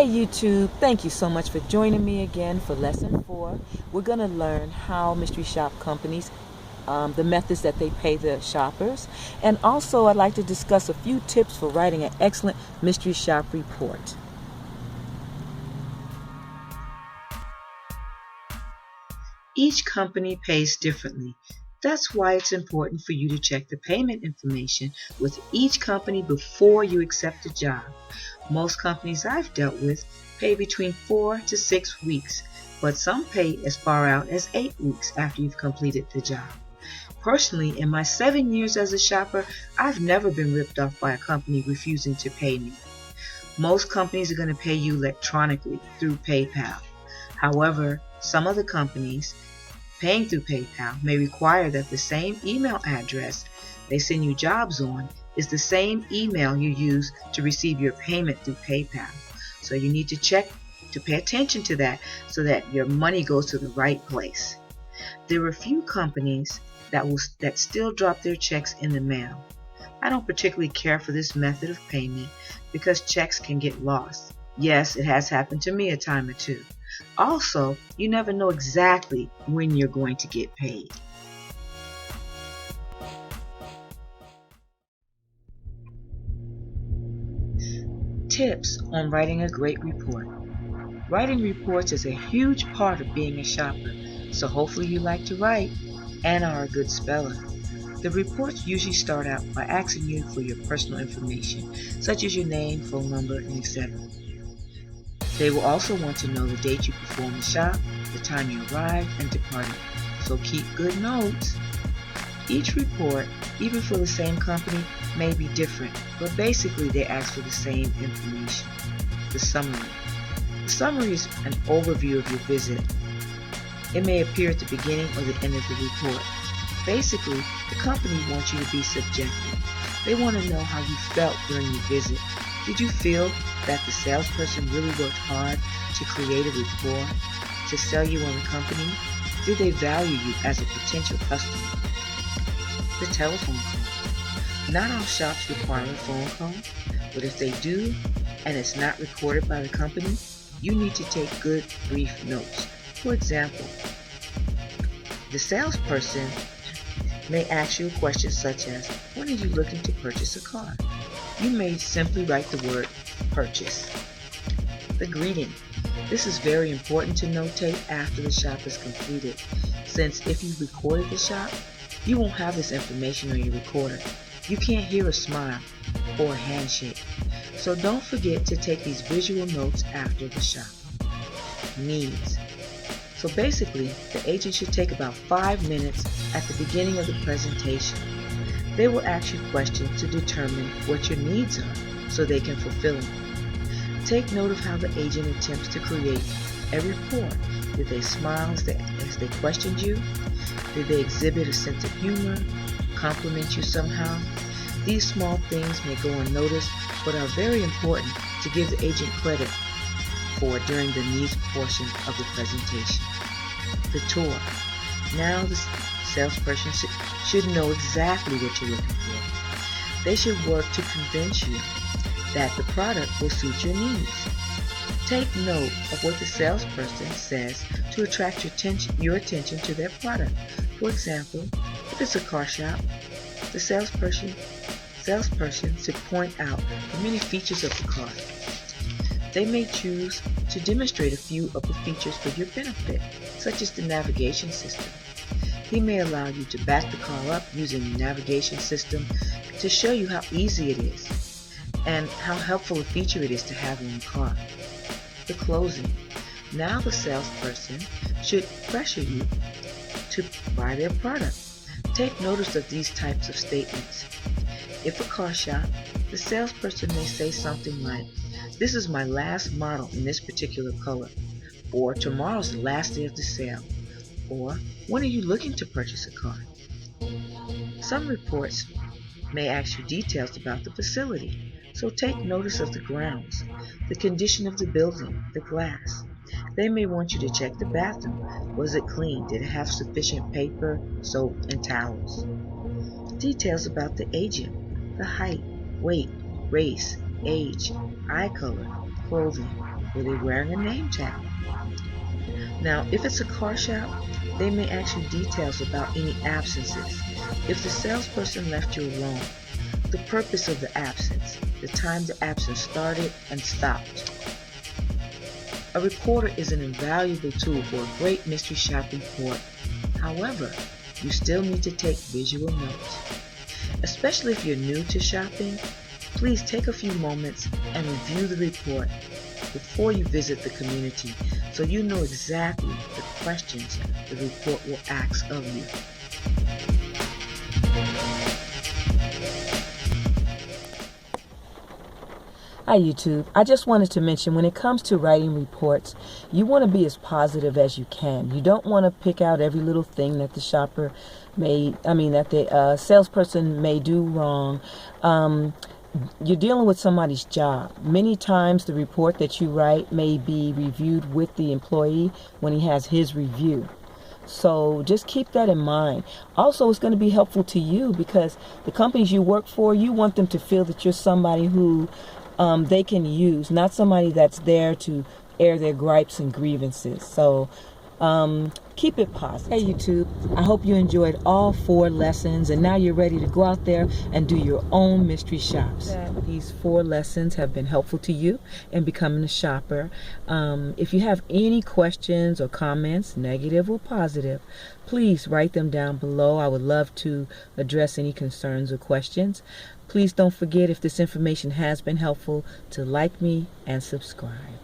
Hey YouTube, thank you so much for joining me again for lesson 4. We're going to learn how mystery shop companies, the methods that they pay the shoppers, and also I'd like to discuss a few tips for writing an excellent mystery shop report. Each company pays differently. That's why it's important for you to check the payment information with each company before you accept a job. Most companies I've dealt with pay between 4 to 6 weeks, but some pay as far out as 8 weeks after you've completed the job. Personally, in my 7 years as a shopper, I've never been ripped off by a company refusing to pay me. Most companies are going to pay you electronically through PayPal. However, some of the companies paying through PayPal may require that the same email address they send you jobs on is the same email you use to receive your payment through PayPal. So you need to check to pay attention to that so that your money goes to the right place. There are a few companies that still drop their checks in the mail. I don't particularly care for this method of payment because checks can get lost. Yes, it has happened to me a time or two. Also, you never know exactly when you're going to get paid. Tips on writing a great report. Writing reports is a huge part of being a shopper, so hopefully you like to write and are a good speller. The reports usually start out by asking you for your personal information, such as your name, phone number, and etc. They will also want to know the date you performed the shop, the time you arrived and departed, so keep good notes. Each report, even for the same company, may be different, but basically they ask for the same information. The summary. The summary is an overview of your visit. It may appear at the beginning or the end of the report. Basically, the company wants you to be subjective. They want to know how you felt during your visit. Did you feel that the salesperson really worked hard to create a rapport, to sell you on the company? Did they value you as a potential customer? The telephone call. Not all shops require a phone call, but if they do, and it's not recorded by the company, you need to take good, brief notes. For example, the salesperson may ask you a question such as, when are you looking to purchase a car? You may simply write the word purchase. The greeting. This is very important to notate after the shop is completed, since if you recorded the shop, you won't have this information on your recorder. You can't hear a smile or a handshake. So don't forget to take these visual notes after the shop. Needs. So basically, the agent should take about 5 minutes at the beginning of the presentation. They will ask you questions to determine what your needs are so they can fulfill them. Take note of how the agent attempts to create a rapport. Did they smile as they questioned you? Did they exhibit a sense of humor? Compliment you somehow? These small things may go unnoticed, but are very important to give the agent credit for during the needs portion of the presentation. The tour. Now the salesperson should know exactly what you're looking for. They should work to convince you that the product will suit your needs. Take note of what the salesperson says to attract your attention to their product. For example, if it's a car shop, the salesperson should point out the many features of the car. They may choose to demonstrate a few of the features for your benefit, such as the navigation system. He may allow you to back the car up using the navigation system to show you how easy it is and how helpful a feature it is to have on the car. The closing. Now the salesperson should pressure you to buy their product. Take notice of these types of statements. If a car shop, the salesperson may say something like, "This is my last model in this particular color," or "Tomorrow's the last day of the sale," or "When are you looking to purchase a car?" Some reports may ask you details about the facility, so take notice of the grounds, the condition of the building, the glass. They may want you to check the bathroom. Was it clean? Did it have sufficient paper, soap, and towels? Details about the agent, the height, weight, race, age, eye color, clothing. Were they wearing a name tag? Now, if it's a car shop, they may ask you details about any absences. If the salesperson left you alone, the purpose of the absence, the time the absence started and stopped. A recorder is an invaluable tool for a great mystery shop report. However, you still need to take visual notes. Especially if you're new to shopping, please take a few moments and review the report before you visit the community so you know exactly the questions the report will ask of you. Hi YouTube. I just wanted to mention, when it comes to writing reports, you want to be as positive as you can. You don't want to pick out every little thing that the salesperson may do wrong. You're dealing with somebody's job. Many times the report that you write may be reviewed with the employee when he has his review. So just keep that in mind. Also, it's going to be helpful to you because the companies you work for, you want them to feel that you're somebody who they can use, not somebody that's there to air their gripes and grievances. So keep it positive. Hey YouTube, I hope you enjoyed all 4 lessons and now you're ready to go out there and do your own mystery shops. These 4 lessons have been helpful to you in becoming a shopper. If you have any questions or comments, negative or positive, please write them down below. I would love to address any concerns or questions. Please don't forget, if this information has been helpful, to like me and subscribe.